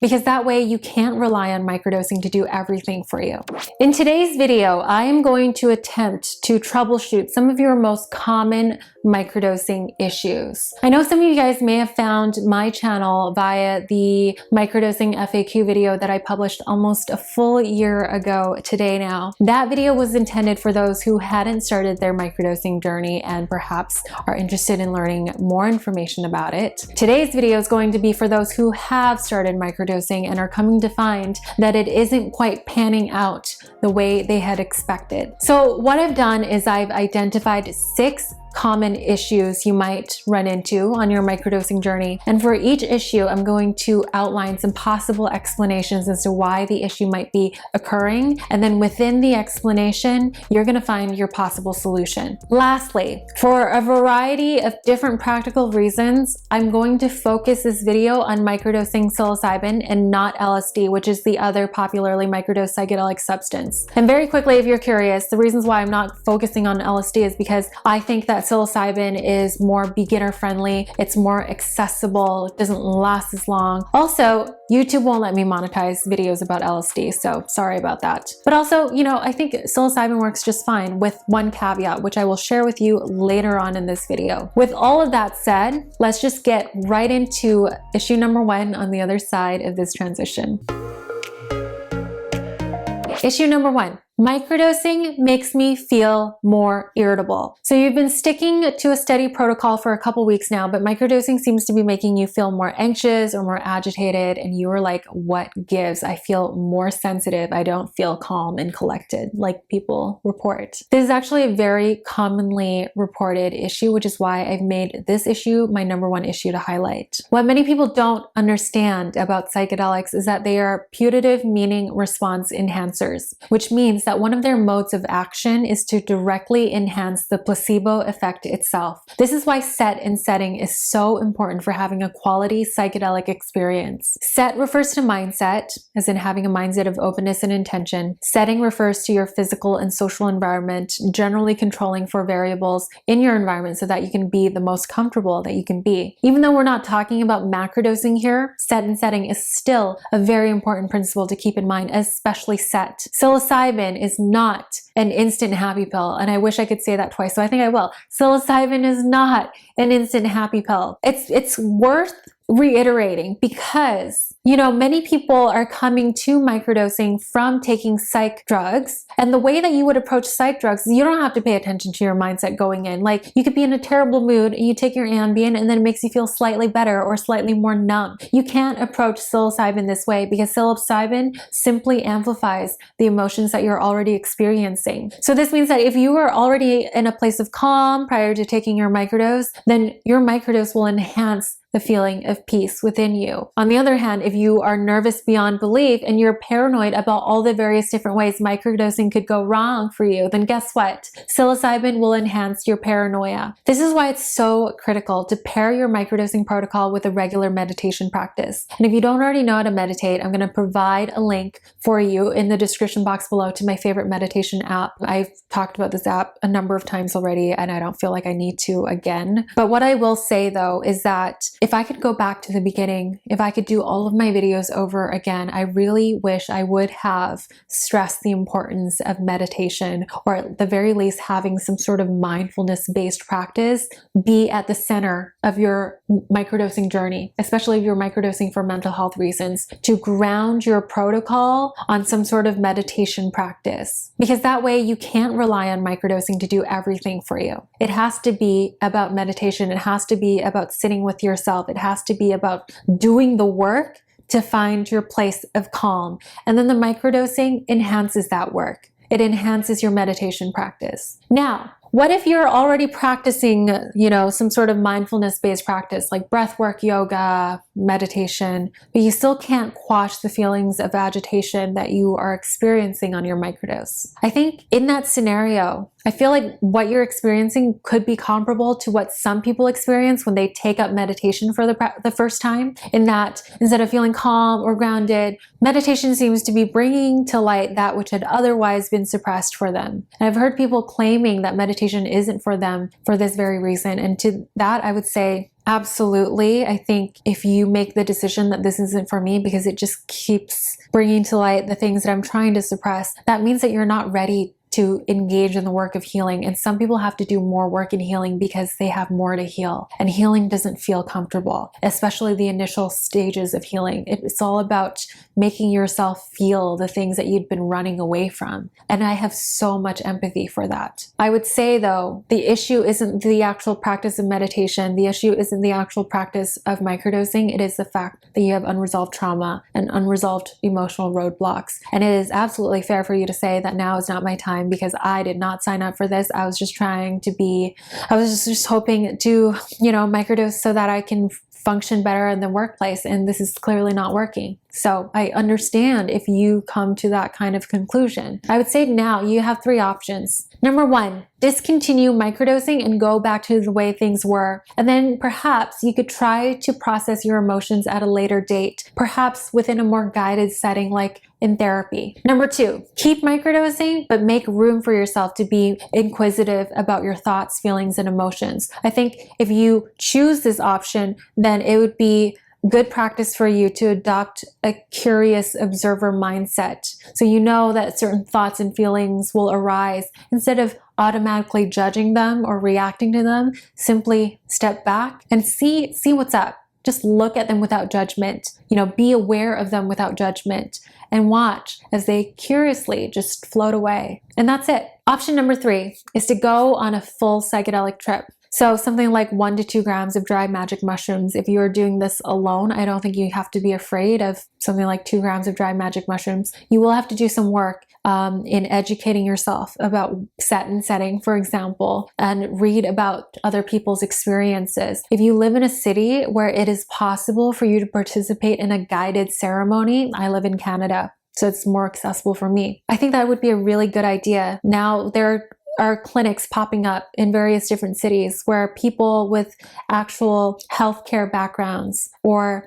because that way you can't rely on microdosing to do everything for you. In today's video, I am going to attempt to troubleshoot some of your most common microdosing issues. I know some of you guys may have found my channel via the microdosing FAQ video that I published almost a full year ago today now. That video was intended for those who hadn't started their microdosing journey and perhaps are interested in learning more information about it. Today's video is going to be for those who have started microdosing and are coming to find that it isn't quite panning out the way they had expected. So what I've done is I've identified 6 common issues you might run into on your microdosing journey. And for each issue, I'm going to outline some possible explanations as to why the issue might be occurring. And then within the explanation, you're going to find your possible solution. Lastly, for a variety of different practical reasons, I'm going to focus this video on microdosing psilocybin and not LSD, which is the other popularly microdosed psychedelic substance. And very quickly, if you're curious, the reasons why I'm not focusing on LSD is because I think that psilocybin is more beginner friendly, it's more accessible, it doesn't last as long. Also, YouTube won't let me monetize videos about LSD, so sorry about that. But also, you know, I think psilocybin works just fine with one caveat, which I will share with you later on in this video. With all of that said, let's just get right into issue number 1 on the other side of this transition. Issue number 1. Microdosing makes me feel more irritable. So you've been sticking to a steady protocol for a couple weeks now, but microdosing seems to be making you feel more anxious or more agitated, and you are like, what gives? I feel more sensitive. I don't feel calm and collected like people report. This is actually a very commonly reported issue, which is why I've made this issue my number 1 issue to highlight. What many people don't understand about psychedelics is that they are putative meaning response enhancers, which means that one of their modes of action is to directly enhance the placebo effect itself. This is why set and setting is so important for having a quality psychedelic experience. Set refers to mindset, as in having a mindset of openness and intention. Setting refers to your physical and social environment, generally controlling for variables in your environment so that you can be the most comfortable that you can be. Even though we're not talking about macrodosing here, set and setting is still a very important principle to keep in mind, especially set. Psilocybin is not an instant happy pill, and I wish I could say that twice, so I think I will. Psilocybin is not an instant happy pill. It's worth reiterating because, you know, many people are coming to microdosing from taking psych drugs, and the way that you would approach psych drugs, you don't have to pay attention to your mindset going in. Like, you could be in a terrible mood and you take your Ambien and then it makes you feel slightly better or slightly more numb. You can't approach psilocybin this way because psilocybin simply amplifies the emotions that you're already experiencing. So this means that if you are already in a place of calm prior to taking your microdose, then your microdose will enhance the feeling of peace within you. On the other hand, if you are nervous beyond belief and you're paranoid about all the various different ways microdosing could go wrong for you, then guess what? Psilocybin will enhance your paranoia. This is why it's so critical to pair your microdosing protocol with a regular meditation practice. And if you don't already know how to meditate, I'm going to provide a link for you in the description box below to my favorite meditation app. I've talked about this app a number of times already, and I don't feel like I need to again. But what I will say though is that if I could go back to the beginning, if I could do all of my videos over again, I really wish I would have stressed the importance of meditation, or at the very least having some sort of mindfulness-based practice be at the center of your microdosing journey, especially if you're microdosing for mental health reasons, to ground your protocol on some sort of meditation practice. Because that way you can't rely on microdosing to do everything for you. It has to be about meditation. It has to be about sitting with yourself. It has to be about doing the work to find your place of calm. And then the microdosing enhances that work. It enhances your meditation practice. Now, what if you're already practicing, some sort of mindfulness-based practice like breath work, yoga, meditation, but you still can't quash the feelings of agitation that you are experiencing on your microdose? I think in that scenario, I feel like what you're experiencing could be comparable to what some people experience when they take up meditation for the first time, in that instead of feeling calm or grounded, meditation seems to be bringing to light that which had otherwise been suppressed for them. And I've heard people claiming that meditation isn't for them for this very reason. And to that, I would say, Absolutely. I think if you make the decision that this isn't for me because it just keeps bringing to light the things that I'm trying to suppress, that means that you're not ready to engage in the work of healing. And some people have to do more work in healing because they have more to heal. And healing doesn't feel comfortable, especially the initial stages of healing. It's all about making yourself feel the things that you'd been running away from. And I have so much empathy for that. I would say though, the issue isn't the actual practice of meditation. The issue isn't the actual practice of microdosing. It is the fact that you have unresolved trauma and unresolved emotional roadblocks. And it is absolutely fair for you to say that now is not my time, because I did not sign up for this. I was just hoping to, microdose so that I can function better in the workplace. And this is clearly not working. So I understand if you come to that kind of conclusion. I would say now you have 3 options. Number 1, discontinue microdosing and go back to the way things were. And then perhaps you could try to process your emotions at a later date, perhaps within a more guided setting like in therapy. Number 2, keep microdosing, but make room for yourself to be inquisitive about your thoughts, feelings, and emotions. I think if you choose this option, then it would be good practice for you to adopt a curious observer mindset. So you know that certain thoughts and feelings will arise. Instead of automatically judging them or reacting to them, simply step back and see what's up. Just look at them without judgment. Be aware of them without judgment and watch as they curiously just float away. And that's it. Option number 3 is to go on a full psychedelic trip. So something like 1 to 2 grams of dry magic mushrooms. If you are doing this alone, I don't think you have to be afraid of something like 2 grams of dry magic mushrooms. You will have to do some work in educating yourself about set and setting, for example, and read about other people's experiences. If you live in a city where it is possible for you to participate in a guided ceremony, I live in Canada, so it's more accessible for me. I think that would be a really good idea. Now, there are clinics popping up in various different cities where people with actual healthcare backgrounds or,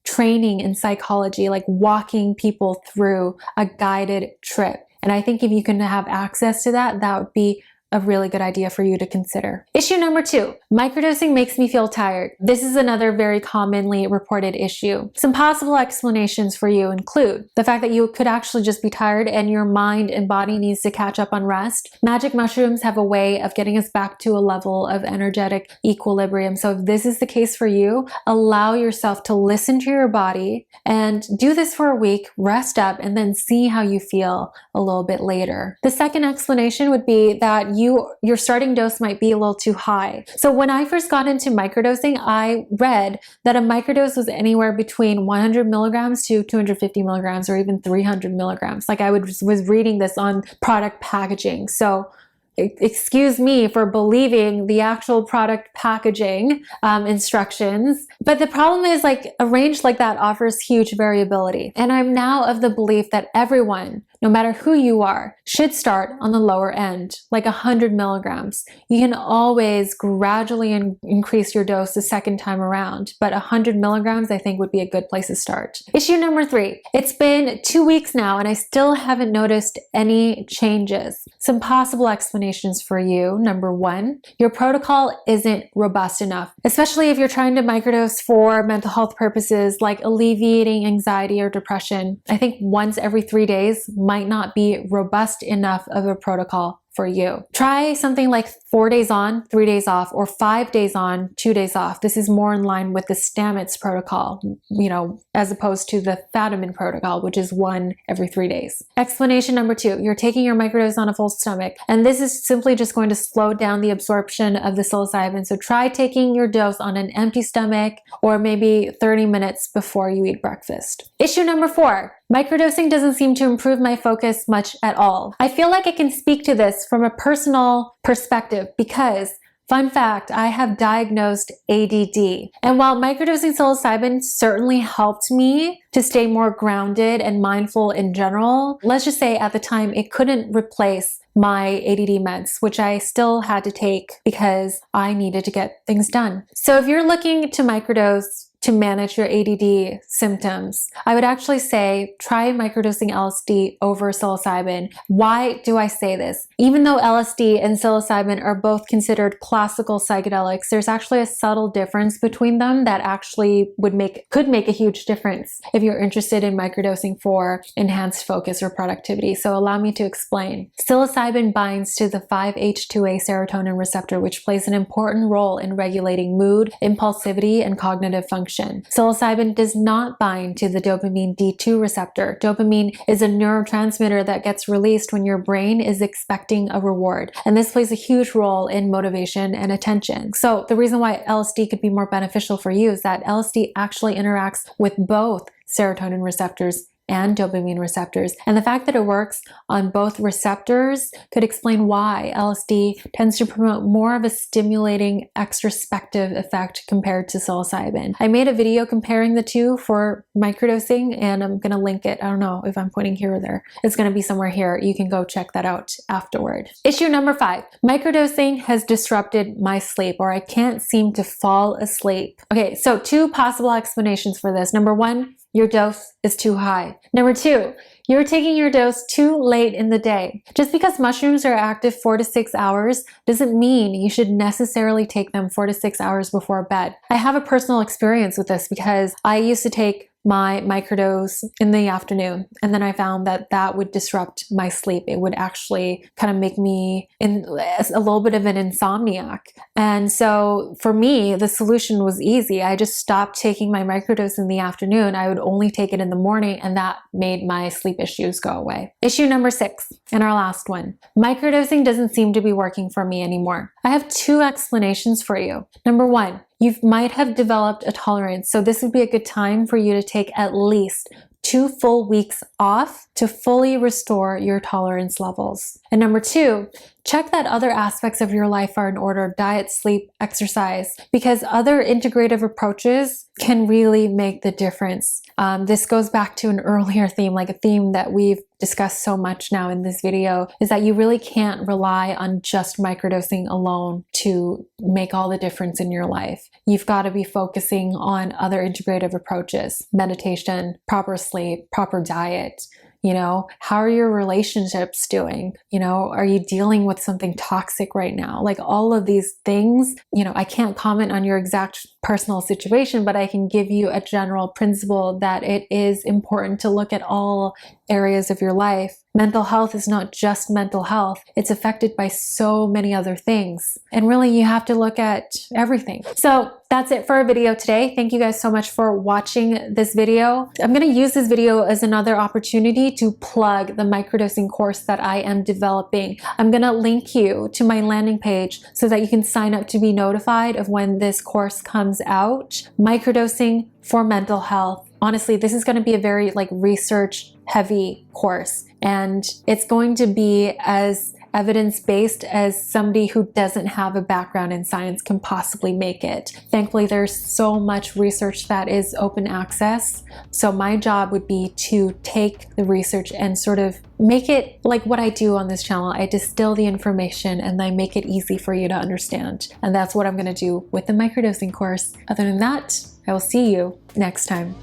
training in psychology, like walking people through a guided trip. And I think if you can have access to that, that would be a really good idea for you to consider. Issue number 2, microdosing makes me feel tired. This is another very commonly reported issue. Some possible explanations for you include the fact that you could actually just be tired and your mind and body needs to catch up on rest. Magic mushrooms have a way of getting us back to a level of energetic equilibrium. So if this is the case for you, allow yourself to listen to your body and do this for a week, rest up, and then see how you feel a little bit later. The second explanation would be that your starting dose might be a little too high. So when I first got into microdosing, I read that a microdose was anywhere between 100 milligrams to 250 milligrams or even 300 milligrams. Like I was reading this on product packaging. So excuse me for believing the actual product packaging instructions. But the problem is a range like that offers huge variability. And I'm now of the belief that everyone, no matter who you are, should start on the lower end, like 100 milligrams. You can always gradually increase your dose the second time around, but 100 milligrams I think would be a good place to start. Issue number 3, it's been 2 weeks now and I still haven't noticed any changes. Some possible explanations for you. Number 1, your protocol isn't robust enough, especially if you're trying to microdose for mental health purposes like alleviating anxiety or depression. I think once every 3 days might not be robust enough of a protocol for you. Try something like 4 days on, 3 days off, or 5 days on, 2 days off. This is more in line with the Stamets protocol, as opposed to the Fadiman protocol, which is 1 every 3 days. Explanation number 2, you're taking your microdose on a full stomach, and this is simply just going to slow down the absorption of the psilocybin. So try taking your dose on an empty stomach or maybe 30 minutes before you eat breakfast. Issue number 4, microdosing doesn't seem to improve my focus much at all. I feel like I can speak to this from a personal perspective because, fun fact, I have diagnosed ADD. And while microdosing psilocybin certainly helped me to stay more grounded and mindful in general, let's just say at the time it couldn't replace my ADD meds, which I still had to take because I needed to get things done. So if you're looking to microdose to manage your ADD symptoms, I would actually say try microdosing LSD over psilocybin. Why do I say this? Even though LSD and psilocybin are both considered classical psychedelics, there's actually a subtle difference between them that actually could make a huge difference if you're interested in microdosing for enhanced focus or productivity. So allow me to explain. Psilocybin binds to the 5-HT2A serotonin receptor, which plays an important role in regulating mood, impulsivity, and cognitive function. Psilocybin does not bind to the dopamine D2 receptor. Dopamine is a neurotransmitter that gets released when your brain is expecting a reward. And this plays a huge role in motivation and attention. So the reason why LSD could be more beneficial for you is that LSD actually interacts with both serotonin receptors and dopamine receptors. And the fact that it works on both receptors could explain why LSD tends to promote more of a stimulating extrospective effect compared to psilocybin. I made a video comparing the two for microdosing, and I'm going to link it. I don't know if I'm pointing here or there. It's going to be somewhere here. You can go check that out afterward. Issue number 5, microdosing has disrupted my sleep, or I can't seem to fall asleep. Okay, so 2 possible explanations for this. Number 1, your dose is too high. Number 2, you're taking your dose too late in the day. Just because mushrooms are active 4 to 6 hours doesn't mean you should necessarily take them 4 to 6 hours before bed. I have a personal experience with this because I used to take my microdose in the afternoon, and then I found that that would disrupt my sleep. It would actually kind of make me a little bit of an insomniac. And so for me, the solution was easy. I just stopped taking my microdose in the afternoon. I would only take it in the morning, and that made my sleep issues go away. Issue number 6, and our last one. Microdosing doesn't seem to be working for me anymore. I have 2 explanations for you. Number 1, you might have developed a tolerance, so this would be a good time for you to take at least 2 full weeks off to fully restore your tolerance levels. And number 2, check that other aspects of your life are in order: diet, sleep, exercise, because other integrative approaches can really make the difference. This goes back to an earlier theme, like a theme that we've discussed so much now in this video, is that you really can't rely on just microdosing alone to make all the difference in your life. You've got to be focusing on other integrative approaches: meditation, proper sleep, proper diet. How are your relationships doing? Are you dealing with something toxic right now? Like all of these things, I can't comment on your exact personal situation, but I can give you a general principle that it is important to look at all areas of your life. Mental health is not just mental health. It's affected by so many other things. And really, you have to look at everything. So that's it for our video today. Thank you guys so much for watching this video. I'm going to use this video as another opportunity to plug the microdosing course that I am developing. I'm going to link you to my landing page so that you can sign up to be notified of when this course comes out. Microdosing for Mental Health. Honestly, this is going to be a very research heavy course, and it's going to be as evidence-based as somebody who doesn't have a background in science can possibly make it. Thankfully, there's so much research that is open access. So my job would be to take the research and sort of make it like what I do on this channel. I distill the information and I make it easy for you to understand. And that's what I'm going to do with the microdosing course. Other than that, I will see you next time.